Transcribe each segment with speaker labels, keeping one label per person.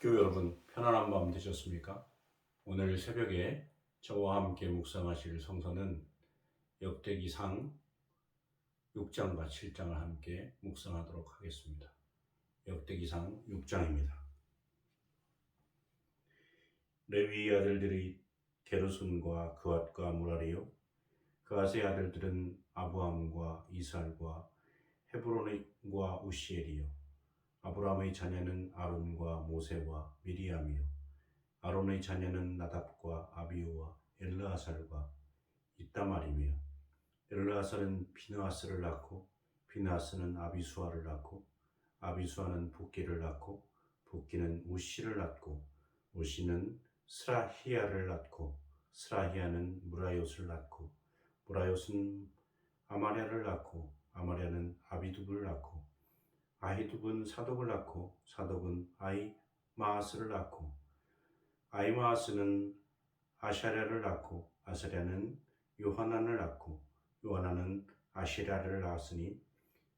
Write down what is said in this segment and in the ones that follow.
Speaker 1: 교회 여러분, 편안한 밤 되셨습니까? 오늘 새벽에 저와 함께 묵상하실 성서는 역대기상 6장과 7장을 함께 묵상하도록 하겠습니다. 역대기상 6장입니다. 레위의 아들들이 게르손과 그앗과 무라리요, 그앗의 아들들은 아부함과 이스할과 헤브론과 우시엘이요, 아브라함의 자녀는 아론과 모세와 미리암이요, 아론의 자녀는 나답과 아비우와 엘르아살과 이따말이며, 엘르아살은 비느하스를 낳고 비느하스는 아비수아를 낳고 아비수아는 붓기를 낳고 붓기는 우시를 낳고 우시는 스라히야를 낳고 스라히야는 무라요스를 낳고 무라요스는 아마랴를 낳고 아마랴는 아비둡을 낳고 아히둡은 사독을 낳고 사독은 아이마아스를 낳고 아이마아스는 아샤랴를 낳고 아사랴는 요하난을 낳고 요하난은 아시랴를 낳았으니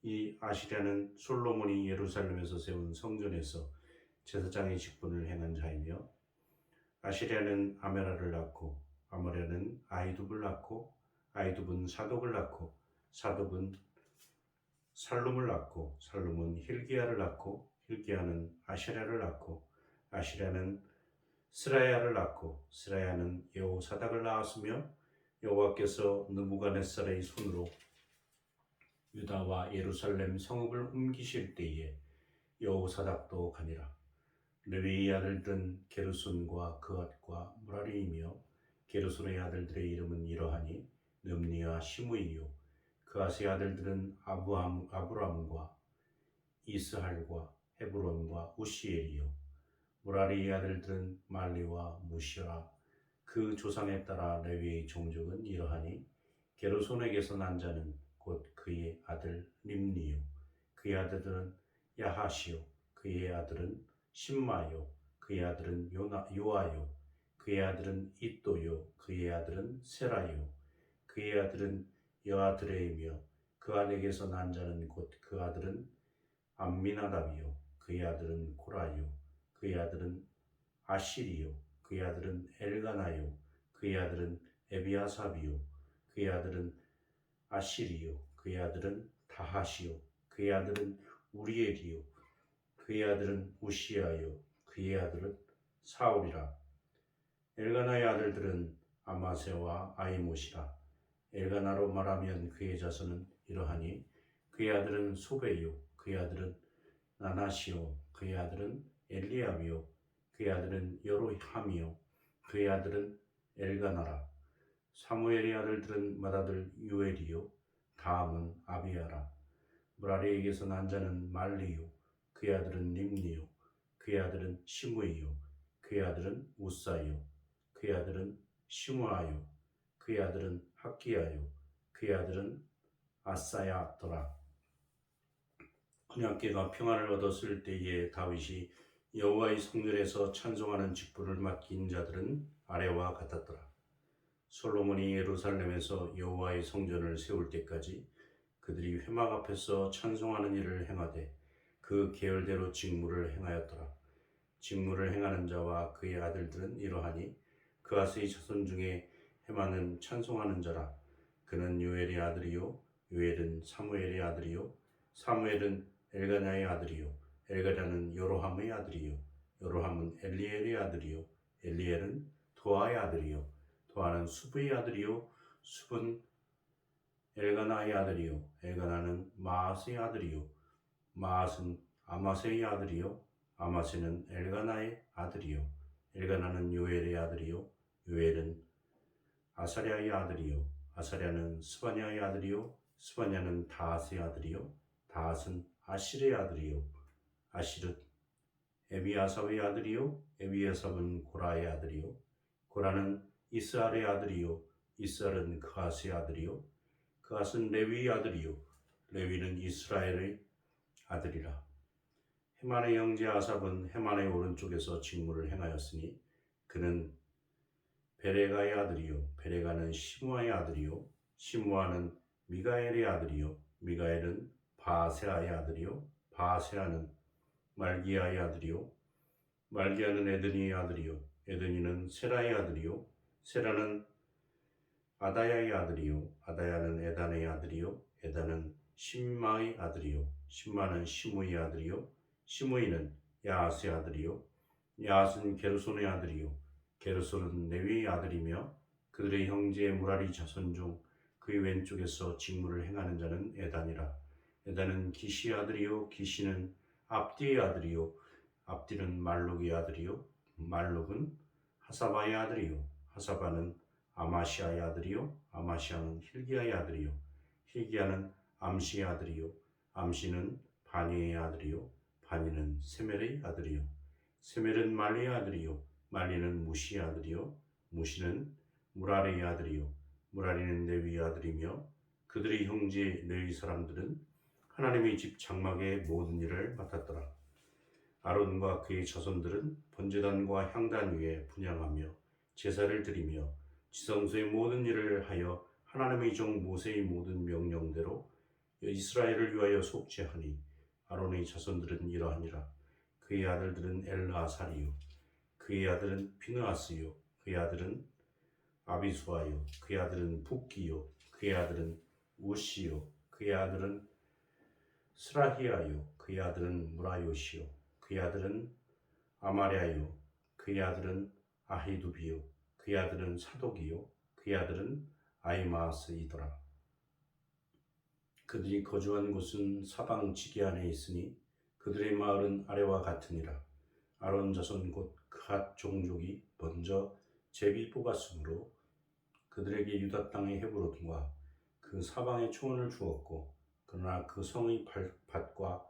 Speaker 1: 이 아시랴는 솔로몬이 예루살렘에서 세운 성전에서 제사장의 직분을 행한 자이며 아시랴는 아메라를 낳고 아메라는 아히둡을 낳고 아히둡은 사독을 낳고 사독은 살룸을 낳고 살룸은 힐기야를 낳고 힐기야는 아시랴를 낳고 아시랴는 스라야를 낳고 스라야는 여호사닥을 낳았으며 여호와께서 느부갓네살의 손으로 유다와 예루살렘 성읍을 옮기실 때에 여호사닥도 가니라. 레위의 아들들은 게르손과 그앗과 무라리이며 게르손의 아들들의 이름은 이러하니 늠니와 시므이요, 그앗의 아들들은 아브람과 이스할과 헤브론과 우시엘이요, 무라리의 아들들은 말리와 무시라. 그 조상에 따라 레위의 종족은 이러하니 게르손에게서 난 자는 곧 그의 아들 림니요, 그의 아들들은 야하시요, 그의 아들은 심마요, 그의 아들은 요아요, 그의 아들은 이또요, 그의 아들은 세라요, 그의 아들은 여아드레이며 그 아들에게서 난 자는 곧 그 아들은 암미나답이요, 그의 아들은 고라요, 그의 아들은 아시리요, 그의 아들은 엘가나요, 그의 아들은 에비아삽이요, 그의 아들은 아시리요, 그의 아들은 다하시요, 그의 아들은 우리엘이요, 그의 아들은 우시아요, 그의 아들은 사울이라. 엘가나의 아들들은 아마세와 아이못이라. 엘가나로 말하면 그의 자손은 이러하니 그의 아들은 소베요, 그의 아들은 나나시요, 그의 아들은 엘리압이요, 그의 아들은 여로함이요, 그의 아들은 엘가나라. 사무엘의 아들들은 맏아들 유엘이요, 다음은 아비야라. 무라리에게서 난 자는 말리요, 그의 아들은 림니요, 그의 아들은 시므이요, 그의 아들은 우사요, 그의 아들은 시므아요, 그의 아들은 학기야요, 그의 아들은 아사야더라. 언약궤가 평안을 얻었을 때에 다윗이 여호와의 성전에서 찬송하는 직분을 맡긴 자들은 아래와 같았더라. 솔로몬이 예루살렘에서 여호와의 성전을 세울 때까지 그들이 회막 앞에서 찬송하는 일을 행하되 그 계열대로 직무를 행하였더라. 직무를 행하는 자와 그의 아들들은 이러하니 그앗의 자손 중에 헤만은 찬송하는 자라. 그는 요엘의 아들이요, 요엘은 사무엘의 아들이요, 사무엘은 엘가냐의 아들이요, 엘가냐는 여로함의 아들이요, 여로함은 엘리엘의 아들이요, 엘리엘은 도아의 아들이요, 도아는 수브의 아들이요, 수브는 엘가나의 아들이요, 엘가나는 마아스의 아들이요, 마아스는 아마세의 아들이요, 아마세는 엘가나의 아들이요, 엘가나는 요엘의 아들이요, 요엘은 아사랴의 아들이요, 아사랴는 스바냐의 아들이요, 스바냐는 다핫의 아들이요, 다핫은 아실의 아들이요, 아실은 에비아삽의 아들이요, 에비아삽은 고라의 아들이요, 고라는 이스할의 아들이요, 이스할은 그앗의 아들이요, 그앗은 레위의 아들이요, 레위는 이스라엘의 아들이라. 헤만의 형제 아삽은 헤만의 오른쪽에서 직무를 행하였으니 그는 베레가의 아들이요, 베레가는 시므아의 아들이요, 시므아는 미가엘의 아들이요, 미가엘은 바세아의 아들이요, 바세아는 말기야의 아들이요, 말기야는 에드니의 아들이요 에드니는 세라의 아들이요 세라는 아다야의 아들이요 아다야는 에단의 아들이요 에단은 심마의 아들이요 심마는 시므의 아들이요 시므이는 야하스의 아들이요 야하스는 게르손의 아들이요 게르손은 레위의 아들이며 그들의 형제 무라리 자손 중 그의 왼쪽에서 직무를 행하는 자는 에단이라. 에단은 기시의 아들이요 기시는 압디의 아들이요 압디는 말룩의 아들이요 말룩은 하사바의 아들이요 하사바는 아마시아의 아들이요 아마시아는 힐기야의 아들이요 힐기야는 암시의 아들이요 암시는 바니의 아들이요 바니는 세멜의 아들이요 세멜은 말리의 아들이요 말리는 무시의 아들이요 무시는 무라리의 아들이요 무라리는 레위의 아들이며 그들의 형제 레위 사람들은 하나님의 집 장막의 모든 일을 맡았더라. 아론과 그의 자손들은 번제단과 향단 위에 분향하며 제사를 드리며 지성소의 모든 일을 하여 하나님의 종 모세의 모든 명령대로 이스라엘을 위하여 속죄하니 아론의 자손들은 이러하니라. 그의 아들들은 엘하사리요 그의 아들은 피느하스요 그의 아들은 아비수아요 그의 아들은 붓기요 그의 아들은 우시요 그의 아들은 스라히아요 그의 아들은 무라요시요 그의 아들은 아마랴요 그의 아들은 아히두비요 그의 아들은 사독이요 그의 아들은 아이마스이더라. 그들이 거주한 곳은 사방 지게 안에 있으니 그들의 마을은 아래와 같으니라. 아론 자손 곧 그핫 종족이 먼저 제비 뽑았으므로 그들에게 유다 땅의 헤브론과 그 사방의 초원을 주었고 그러나 그 성의 밭과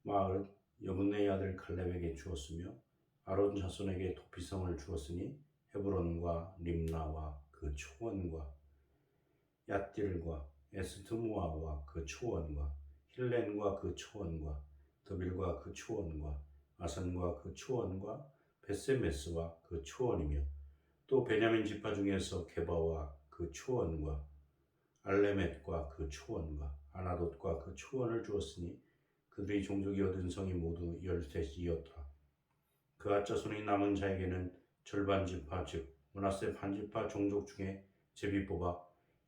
Speaker 1: 마을은 여분네의 아들 갈렙에게 주었으며 아론 자손에게 도피성을 주었으니 헤브론과 림나와 그 초원과 얏딜과 에스드모아와 그 초원과 힐렌과 그 초원과 드빌과 그 초원과 아산과 그 초원과 베세메스와 그 초원이며 또 베냐민 지파 중에서 게바와 그 초원과 알레멧과 그 초원과 아나돗과 그 초원을 주었으니 그들의 종족이 얻은 성이 모두 13이었더라. 그앗 자손의 남은 자에게는 절반 지파 즉 므낫세 반지파 종족 중에 제비 뽑아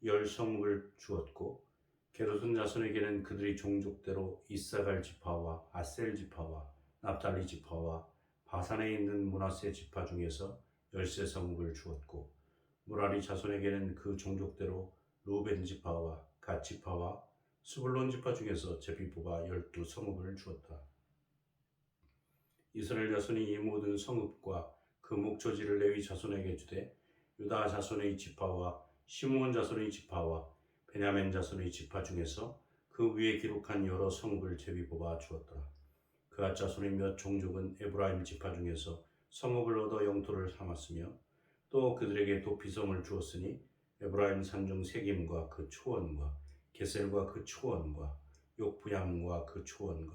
Speaker 1: 10성읍을 주었고 게르손 자손에게는 그들의 종족대로 이사갈 지파와 아셀 지파와 납달리 지파와 바산에 있는 므낫세 지파 중에서 13성읍을 주었고 무라리 자손에게는 그 종족대로 루벤 지파와 갓 지파와 스불론 지파 중에서 제비 뽑아 12성읍을 주었다. 이스라엘 자손이 이 모든 성읍과 그 목초지를 레위 자손에게 주되 유다 자손의 지파와 시므온 자손의 지파와 베냐민 자손의 지파 중에서 그 위에 기록한 여러 성읍을 제비 뽑아 주었더라. 그앗 자손의 몇 종족은 에브라임 지파 중에서 성읍을 얻어 영토를 삼았으며 또 그들에게 도피성을 주었으니 에브라임 산중 세김과 그 초원과 게셀과 그 초원과 욕부얌과 그 초원과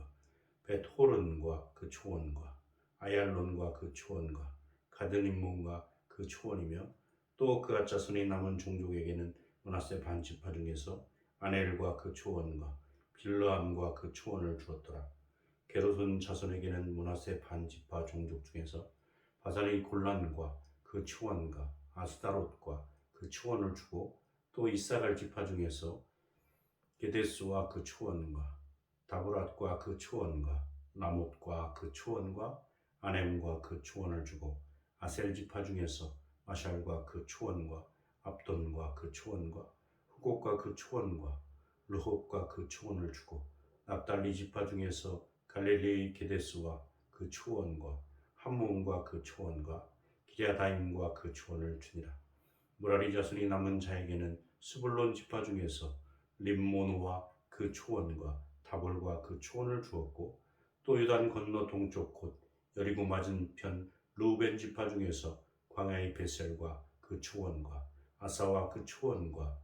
Speaker 1: 벳호른과 그 초원과 아얄론과 그 초원과 가드림몬과 그 초원이며 또 그앗 자손의 남은 종족에게는 므낫세 반지파 중에서 아넬과 그 초원과 빌르암과 그 초원을 주었더라. 게르손 자손에게는 므낫세 반지파 종족 중에서 바산의 골란과 그 초원과 아스다롯과 그 초원을 주고 또 이사갈 지파 중에서 게데스와 그 초원과 다브랏과 그 초원과 라못과 그 초원과 아넴과 그 초원을 주고 아셀 지파 중에서 마샬과 그 초원과 압돈과 그 초원과 후곡과 그 초원과 르홉과 그 초원을 주고 납달리 지파 중에서 갈릴리의 게데스와 그 초원과 함몬과 그 초원과 기랴다임과 그 초원을 주니라. 무라리 자손이 남은 자에게는 스불론 지파 중에서 림모노와 그 초원과 다볼과 그 초원을 주었고 또 요단 건너 동쪽 곧 여리고 맞은편 루벤 지파 중에서 광야의 베셀과 그 초원과 아사와 그 초원과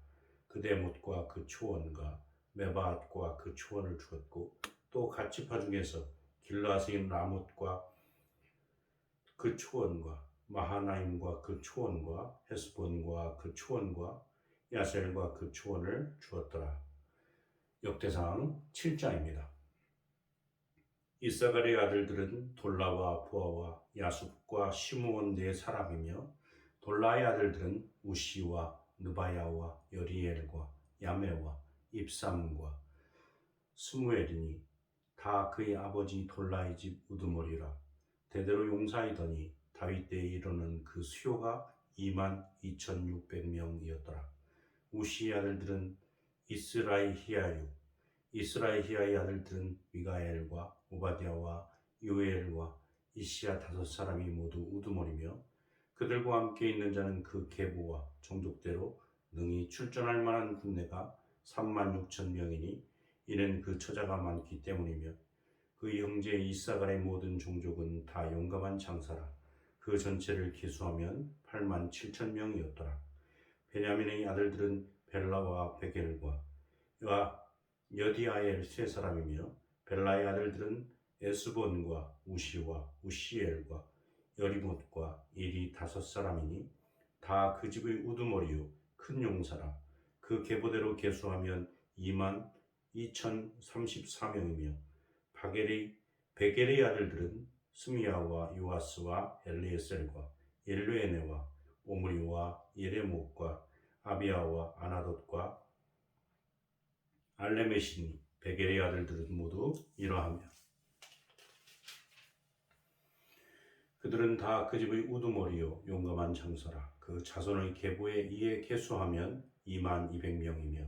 Speaker 1: 그데못과 그 초원과 메바앗과 그 초원을 주었고 또 갓 지파 중에서 길라스인 라못과 그 초원과 마하나임과 그 초원과 헤스본과 그 초원과 야셀과 그 초원을 주었더라. 역대상 7장입니다. 이사갈의 아들들은 돌라와 부하와 야숲과 시므온 네 사람이며 돌라의 아들들은 우시와 느바야와 여리엘과 야메와 입삼과 스무엘이니 다 그의 아버지 돌라의 집 우두머리라. 대대로 용사이더니 다윗 때에 이르는 그 수요가 22,600명이었더라. 우시의 아들들은 이스라히야요 이스라히야의 아들들은 미가엘과 오바댜와 요엘과 이시야 5사람이 모두 우두머리며 그들과 함께 있는 자는 그 계보와 종족대로 능히 출전할 만한 군대가 36,000명이니 이는 그 처자가 많기 때문이며 그 형제 이사갈의 모든 종족은 다 용감한 장사라. 그 전체를 계수하면 87,000명이었더라. 베냐민의 아들들은 벨라와 베겔과 여디아엘 세 사람이며 벨라의 아들들은 에스본과 우시와 우시엘과 여리못과 일이 5사람이니 다 그 집의 우두머리요 큰 용사라. 그 계보대로 계수하면 22,034명이며 베겔의 아들들은 스미야와 요아스와 엘리에셀과 엘르에네와 오므리와 예레못과 아비야와 아나돗과 알레메시니 베겔의 아들들은 모두 이러하며 그들은 다 그 집의 우두머리요 용감한 장사라. 그 자손의 계보에 이에 계수하면 22,200명이며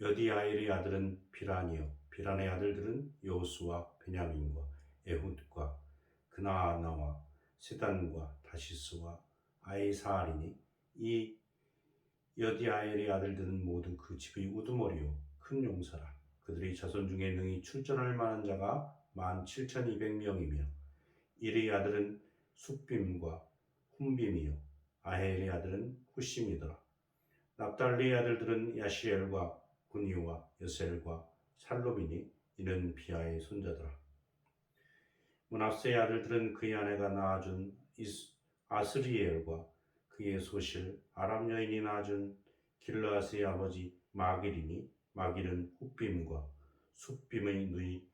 Speaker 1: 여디아엘의 아들은 비란이요 비란의 아들들은 여호수와 베냐민과 에훗과 그나아나와 세단과 다시스와 아이사알이니 이 여디아엘의 아들들은 모두 그 집의 우두머리요 큰 용사라. 그들의 자손 중에 능히 출전할 만한 자가 17,200명이며 이의 아들은 숫빔과 훔빔이요 아헬의 아들은 후심이더라. 납달리의 아들들은 야시엘과 군이와 여셀과 살로빈이 이는 비아의 손자더라. 므낫세의 아들들은 그의 아내가 낳아준 아스리엘과 그의 소실 아람 여인이 낳아준 길르앗의 아버지 마길이니 마길은 훗빔과 숫빔의 누이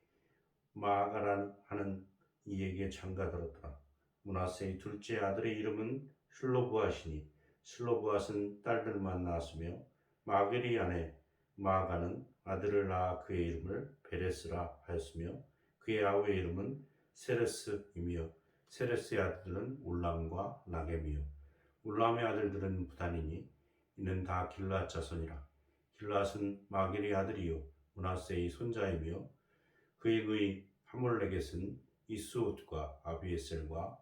Speaker 1: 마아가란 하는 이에게 장가들었더라. 므낫세의 둘째 아들의 이름은 슬로브앗이니 슬로브앗은 딸들만 낳았으며 마길의 아내 마아가는 아들을 낳아 그의 이름을 베레스라 하였으며 그의 아우의 이름은 세레스이며 세레스의 아들들은 울람과 나겜이요 울람의 아들들은 부단이니 이는 다 길르앗 자손이라. 길르앗은 마길의 아들이요 므낫세의 손자이며 그의 누이 하몰레겟은 이스옷과 아비에셀과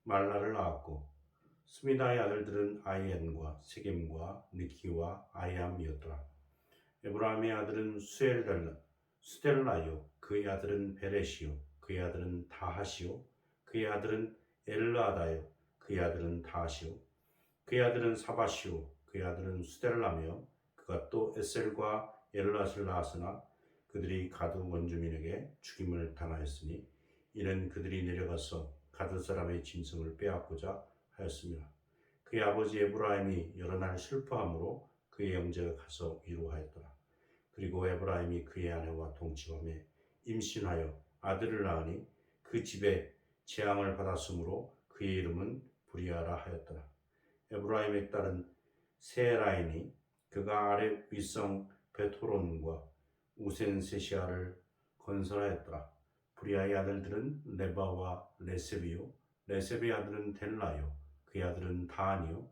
Speaker 1: 말라를 낳았고 스미다의 아들들은 아이엔과 세겜과 느키와 아이암이었더라. 에브라임의 아들은 수델라요 그의 아들은 베레시요 그의 아들은 다하시요 그의 아들은 엘르아다요 그의 아들은 다하시요 그의 아들은 사바시요 그의 아들은 수델라며 그가 또 에셀과 엘르앗을 낳았으나 그들이 가드 원주민에게 죽임을 당하였으니 이는 그들이 내려가서 가드 사람의 짐승을 빼앗고자 하였습니다. 그의 아버지 에브라임이 여러 날 슬퍼함으로 그의 형제가 가서 위로하였더라. 그리고 에브라임이 그의 아내와 동침함에 임신하여 아들을 낳으니 그 집에 재앙을 받았으므로 그의 이름은 브리아라 하였더라. 에브라임의 딸은 세라이니 그가 아래 윗성 베토론과 우센세시아를 건설하였더라. 브리아의 아들들은 레바와 레세비요 레세비의 아들은 델라요 그의 아들은 다하니요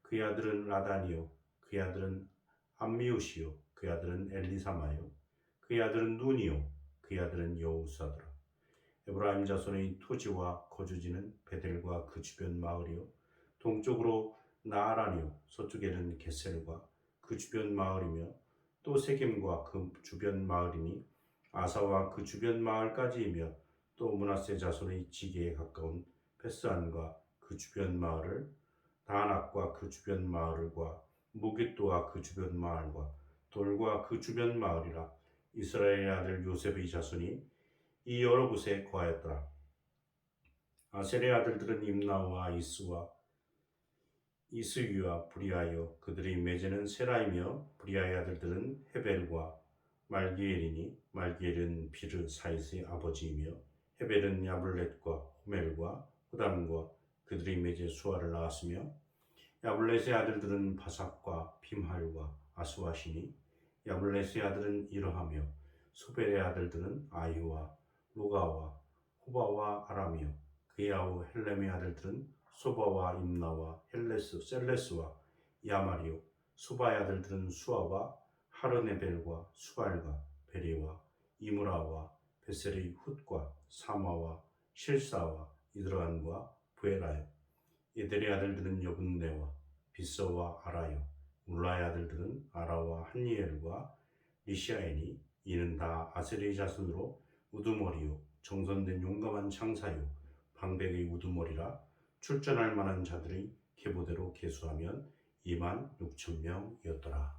Speaker 1: 그의 아들은 라다니요 그의 아들은 암미우시요 그의 아들은 엘리사마요 그의 아들은 눈이요 그의 아들은 여우사더라. 에브라임 자손의 토지와 거주지는 베델과 그 주변 마을이요 동쪽으로 나아라니요 서쪽에는 게셀과 그 주변 마을이며 또 세겜과 그 주변 마을이니 아사와 그 주변 마을까지이며 또 므낫세 자손의 지게에 가까운 베스안과 그 주변 마을을 다낙과 그 주변 마을과 무깃도와 그 주변 마을과 돌과 그 주변 마을이라. 이스라엘의 아들 요셉의 자손이 이 여러 곳에 거하였더라. 아셀의 아들들은 임나와 이스유와 브리아요 그들의 매제는 세라이며 브리아의 아들들은 헤벨과 말기엘이니 말기엘은 비르 사이스의 아버지이며 헤벨은 야블렛과 호멜과 호담과 그들의 매제 수아를 낳았으며 야블렛의 아들들은 바삭과 빔할과 아스와시니 야블렛의 아들은 이러하며 소벨의 아들들은 아이와 루가와 호바와 아람이요 그의 아우 헬렘의 아들들은 소바와 임나와 셀레스와 야마리요 소바의 아들들은 수아와 하르네벨과 수발과 베리와 이므라와 베셀의 훗과 사마와 실사와 이드란과 부에라요 이들의 아들들은 여분네와 비서와 아라요 울라의 아들들은 아라와 한니엘과 리시아이니 이는 다 아셀의 자손으로 우두머리요 정선된 용감한 창사요 방백의 우두머리라 출전할 만한 자들의 계보대로 계수하면 26,000명이었더라.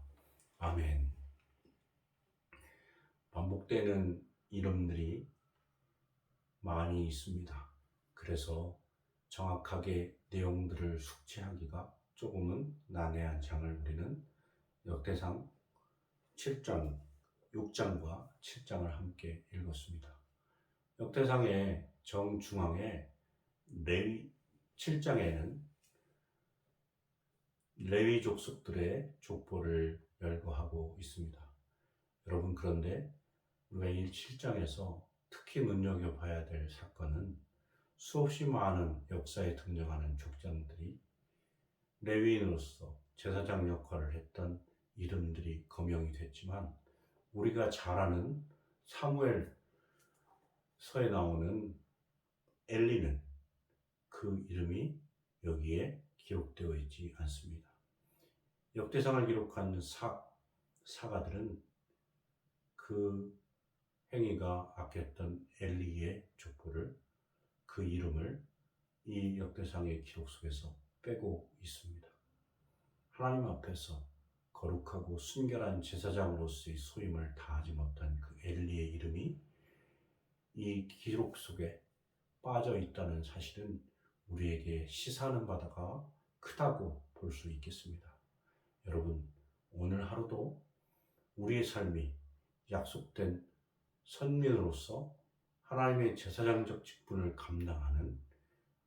Speaker 1: 아멘. 반복되는 이름들이 많이 있습니다. 그래서 정확하게 내용들을 숙지하기가 조금은 난해한 장을 우리는 역대상 7장, 6장과 7장을 함께 읽었습니다. 역대상의 정중앙에 레위 7장에는 레위 족속들의 족보를 열거하고 있습니다. 여러분 그런데 우리가 이 7장에서 특히 눈여겨봐야 될 사건은 수없이 많은 역사에 등장하는 족장들이 레위인으로서 제사장 역할을 했던 이름들이 거명이 됐지만 우리가 잘 아는 사무엘서에 나오는 엘리는 그 이름이 여기에 기록되어 있지 않습니다. 역대상을 기록한 사가들은 그 행위가 악했던 엘리의 족보를 그 이름을 이 역대상의 기록 속에서 빼고 있습니다. 하나님 앞에서 거룩하고 순결한 제사장으로서의 소임을 다하지 못한 그 엘리의 이름이 이 기록 속에 빠져 있다는 사실은 우리에게 시사하는 바가 크다고 볼 수 있겠습니다. 여러분, 오늘 하루도 우리의 삶이 약속된 선민으로서 하나님의 제사장적 직분을 감당하는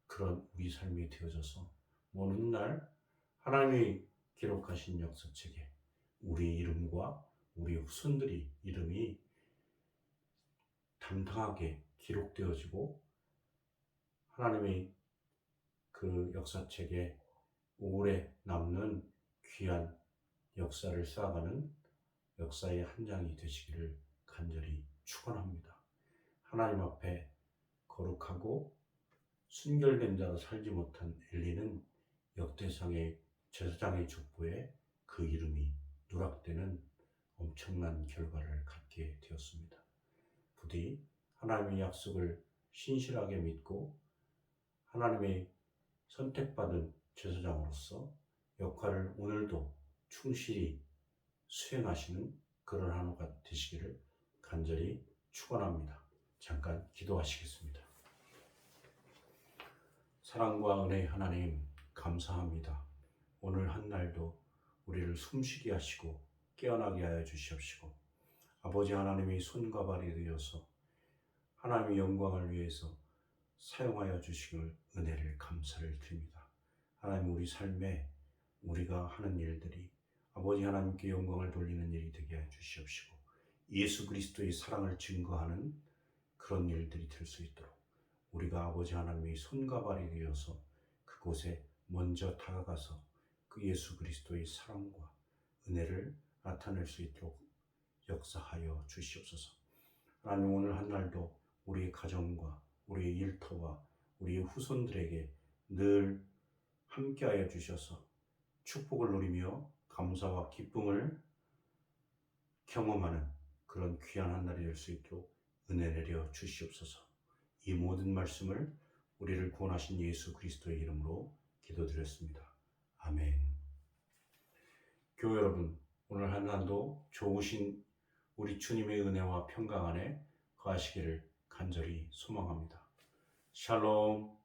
Speaker 1: 그런 우리 삶이 되어져서 오는 날 하나님이 기록하신 역사책에 우리 이름과 우리 후손들이 이름이 당당하게 기록되어지고 하나님의 그 역사책에 오래 남는 귀한 역사를 쌓아가는 역사의 한 장이 되시기를 간절히 축원합니다. 하나님 앞에 거룩하고 순결된 자로 살지 못한 엘리는 역대상의 제사장의 족보에 그 이름이 누락되는 엄청난 결과를 갖게 되었습니다. 부디 하나님의 약속을 신실하게 믿고 하나님의 선택받은 제사장으로서 역할을 오늘도 충실히 수행하시는 그런 하루가 되시기를 간절히 축원합니다. 잠깐 기도하시겠습니다. 사랑과 은혜의 하나님 감사합니다. 오늘 한 날도 우리를 숨쉬게 하시고 깨어나게 하여 주시옵시고 아버지 하나님의 손과 발이 되어서 하나님의 영광을 위해서 사용하여 주시길 은혜를 감사를 드립니다. 하나님 우리 삶에 우리가 하는 일들이 아버지 하나님께 영광을 돌리는 일이 되게 해 주시옵시고 예수 그리스도의 사랑을 증거하는 그런 일들이 될 수 있도록 우리가 아버지 하나님의 손과 발이 되어서 그곳에 먼저 다가가서 그 예수 그리스도의 사랑과 은혜를 나타낼 수 있도록 역사하여 주시옵소서. 하나님 오늘 한 날도 우리의 가정과 우리의 일터와 우리의 후손들에게 늘 함께하여 주셔서 축복을 누리며 감사와 기쁨을 경험하는 그런 귀한 한 날이 될 수 있도록 은혜 내려 주시옵소서. 이 모든 말씀을 우리를 구원하신 예수 그리스도의 이름으로 기도드렸습니다. 아멘. 교회 여러분, 오늘 한 날도 좋으신 우리 주님의 은혜와 평강 안에 거하시기를 간절히 소망합니다. 샬롬.